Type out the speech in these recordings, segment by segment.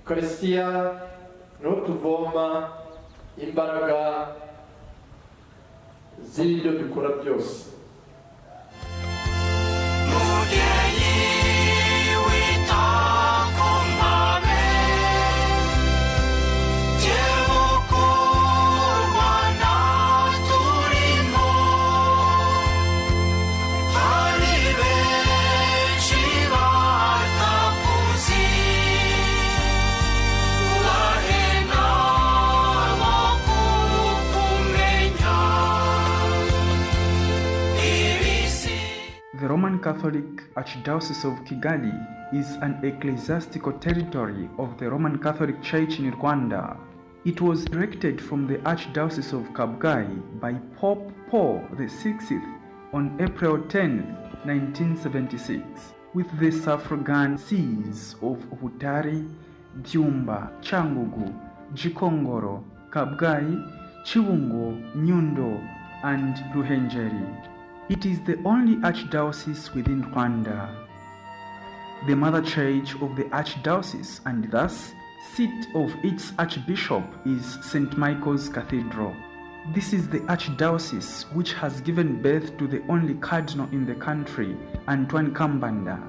Ukaristiya niho tuvoma imbaraga z'ibyo dukora byose. The Roman Catholic Archdiocese of Kigali is an ecclesiastical territory of the Roman Catholic Church in Rwanda. It was erected from the Archdiocese of Kabgayi by Pope Paul VI on April 10, 1976, with the suffragan sees of Butare, Byumba, Cyangugu, Gikongoro, Kabgayi, Kibungo, Nyundo, and Ruhengeri. It is the only archdiocese within Rwanda. The mother church of the archdiocese and thus seat of its archbishop is St. Michael's Cathedral. This is the archdiocese which has given birth to the only cardinal in the country, Antoine Kambanda.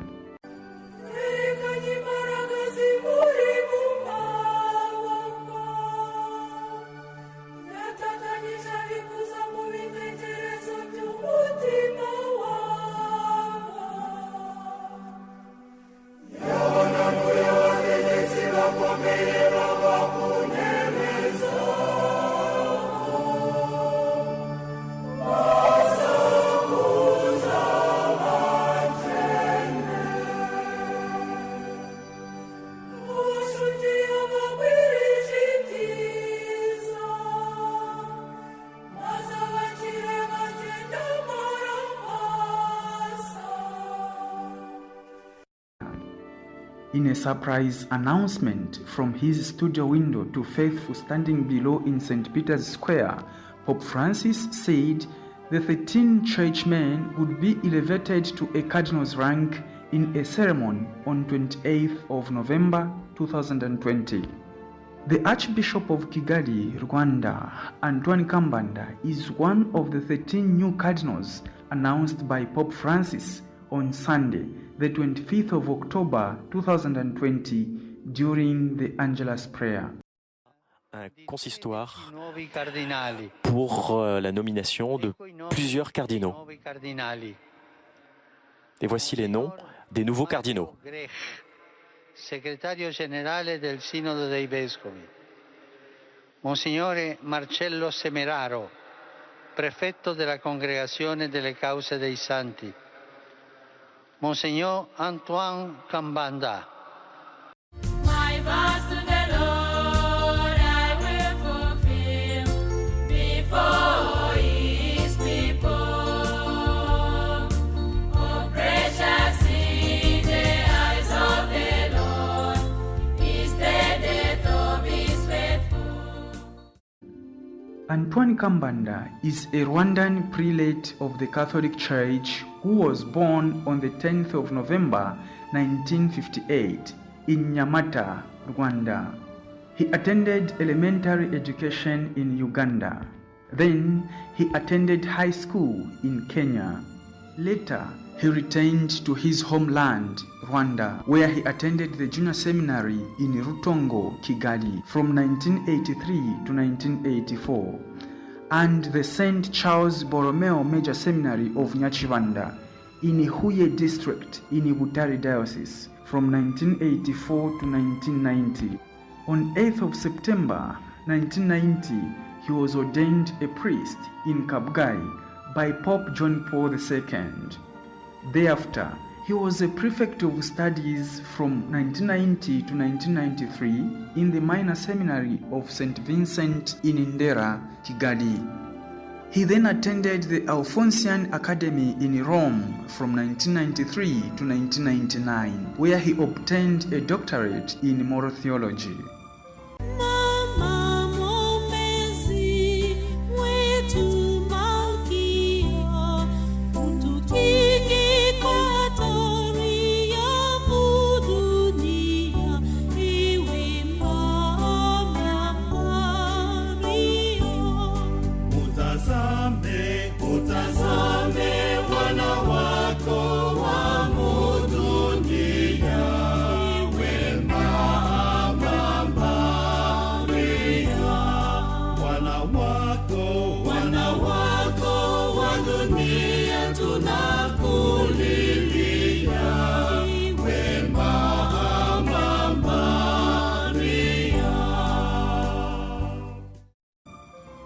In a surprise announcement from his studio window to faithful standing below in St. Peter's Square, Pope Francis said the 13 churchmen would be elevated to a cardinal's rank in a ceremony on 28th of November 2020. The Archbishop of Kigali, Rwanda, Antoine Kambanda, is one of the 13 new cardinals announced by Pope Francis on Sunday, the 25th of October 2020, during the Angelus Prayer. Un consistoire pour la nomination de plusieurs cardinaux. Et voici les noms des nouveaux cardinaux. Segretario generale del Sinodo dei Vescovi, Monsignore Marcello Semeraro, prefetto della Congregazione delle Cause dei Santi, Monsignor Antoine Kambanda. My vows to the Lord I will fulfill before His people. Oh, precious in the eyes of the Lord is the death of His faithful. Antoine Kambanda is a Rwandan prelate of the Catholic Church who was born on the 10th of November 1958 in Nyamata, Rwanda. He attended elementary education in Uganda. Then he attended high school in Kenya. Later, he returned to his homeland, Rwanda, where he attended the junior seminary in Rutongo, Kigali from 1983 to 1984. And the St. Charles Borromeo Major Seminary of Nyakibanda in Huye district in Butare Diocese from 1984 to 1990. On 8th of September 1990, he was ordained a priest in Kabgayi by Pope John Paul II. Thereafter, he was a prefect of studies from 1990 to 1993 in the minor seminary of St. Vincent in Ndera, Kigali. He then attended the Alphonsian Academy in Rome from 1993 to 1999, where he obtained a doctorate in moral theology.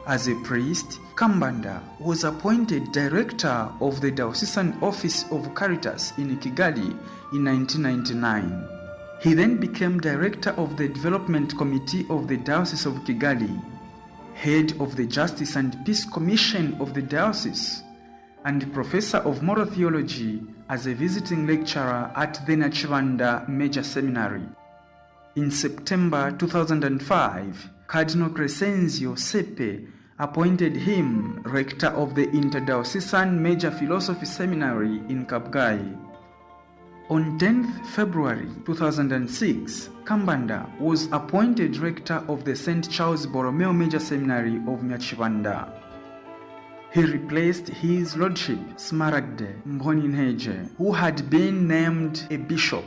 As a priest, Kambanda was appointed director of the Diocesan Office of Caritas in Kigali in 1999. He then became director of the Development Committee of the Diocese of Kigali, head of the Justice and Peace Commission of the Diocese, and professor of moral theology as a visiting lecturer at the Rwanda Major Seminary. In September 2005, Cardinal Crescenzio Sepe appointed him rector of the Interdiocesan Major Philosophy Seminary in Kabgayi. On 10th February 2006, Kambanda was appointed rector of the St. Charles Borromeo Major Seminary of Nyakibanda. He replaced His Lordship Smaragde Mboninheje, who had been named a bishop.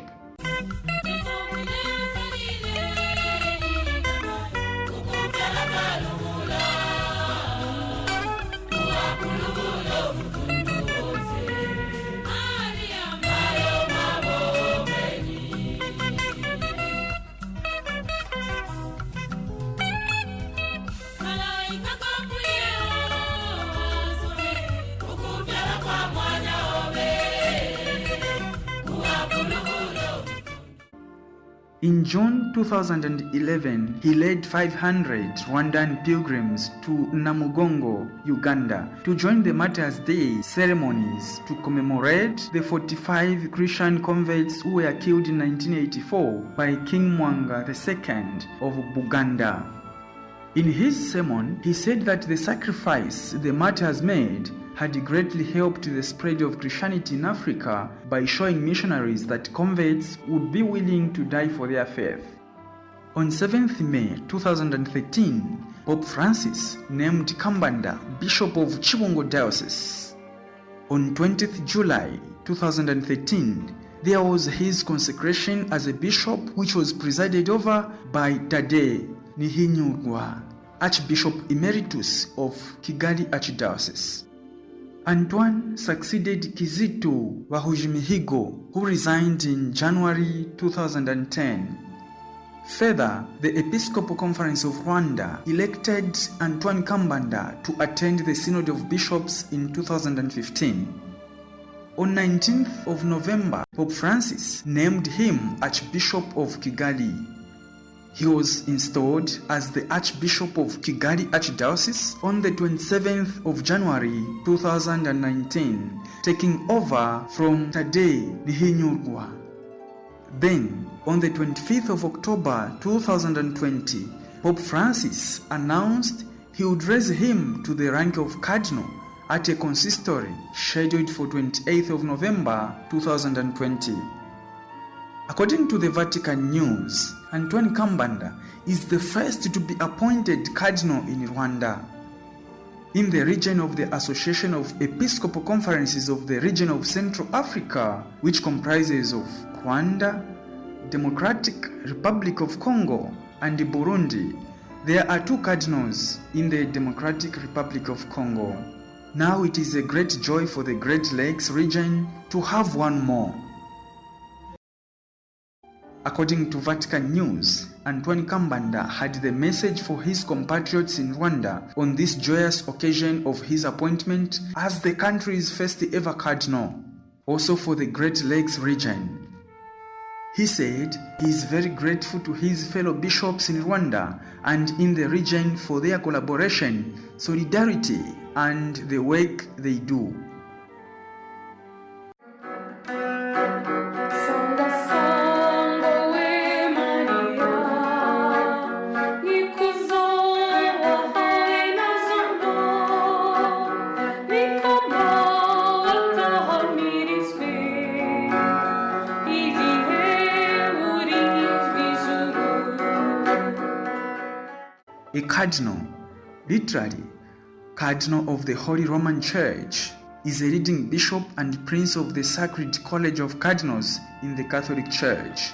In June 2011, he led 500 Rwandan pilgrims to Namugongo, Uganda, to join the Martyrs' Day ceremonies to commemorate the 45 Christian converts who were killed in 1984 by King Mwanga II of Buganda. In his sermon, he said that the sacrifice the martyrs made had greatly helped the spread of Christianity in Africa by showing missionaries that converts would be willing to die for their faith. On 7th May 2013, Pope Francis named Kambanda Bishop of Chibungo Diocese. On 20th July 2013, there was his consecration as a bishop, which was presided over by Tade Nihinyurwa, Archbishop Emeritus of Kigali Archdiocese. Antoine succeeded Kizito Bahujimihigo, who resigned in January 2010. Further, the Episcopal Conference of Rwanda elected Antoine Kambanda to attend the Synod of Bishops in 2015. On 19th of November, Pope Francis named him Archbishop of Kigali. He was installed as the Archbishop of Kigali Archdiocese on the 27th of January 2019, taking over from Tade Nihinyurwa. Then, on the 25th of October 2020, Pope Francis announced he would raise him to the rank of Cardinal at a consistory scheduled for 28th of November 2020. According to the Vatican News, Antoine Kambanda is the first to be appointed Cardinal in Rwanda. In the region of the Association of Episcopal Conferences of the region of Central Africa, which comprises of Rwanda, Democratic Republic of Congo, and Burundi, there are 2 cardinals in the Democratic Republic of Congo. Now it is a great joy for the Great Lakes region to have one more. According to Vatican News, Antoine Kambanda had the message for his compatriots in Rwanda on this joyous occasion of his appointment as the country's first ever cardinal, also for the Great Lakes region. He said he is very grateful to his fellow bishops in Rwanda and in the region for their collaboration, solidarity, and the work they do. A cardinal, literally Cardinal of the Holy Roman Church, is a leading bishop and prince of the Sacred College of Cardinals in the Catholic Church.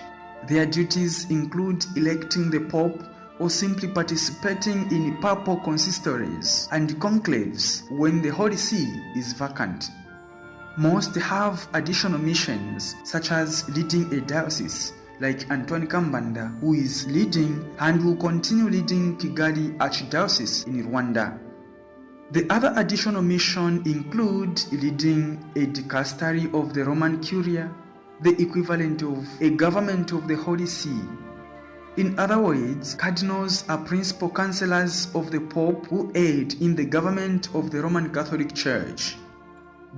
Their duties include electing the Pope or simply participating in papal consistories and conclaves when the Holy See is vacant. Most have additional missions, such as leading a diocese, like Antoine Kambanda, who is leading and will continue leading Kigali Archdiocese in Rwanda. The other additional mission include leading a dicastery of the Roman Curia, the equivalent of a government of the Holy See. In other words, cardinals are principal counselors of the Pope who aid in the government of the Roman Catholic Church.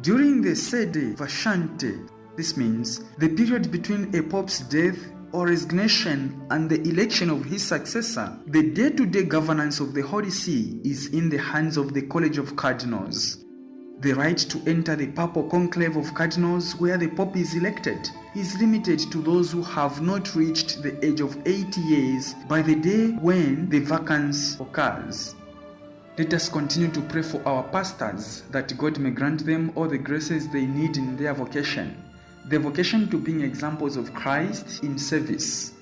During the sede vacante, this means the period between a pope's death or resignation and the election of his successor, the day-to-day governance of the Holy See is in the hands of the College of Cardinals. The right to enter the papal conclave of cardinals where the Pope is elected is limited to those who have not reached the age of 80 years by the day when the vacancy occurs. Let us continue to pray for our pastors that God may grant them all the graces they need in their vocation, the vocation to being examples of Christ in service.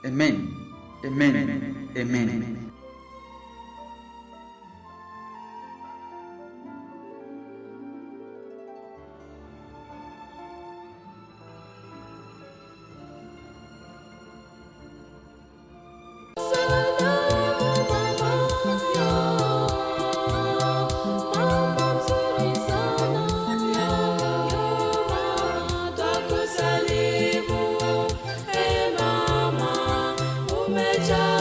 Amen. Amen. Amen. Umejaa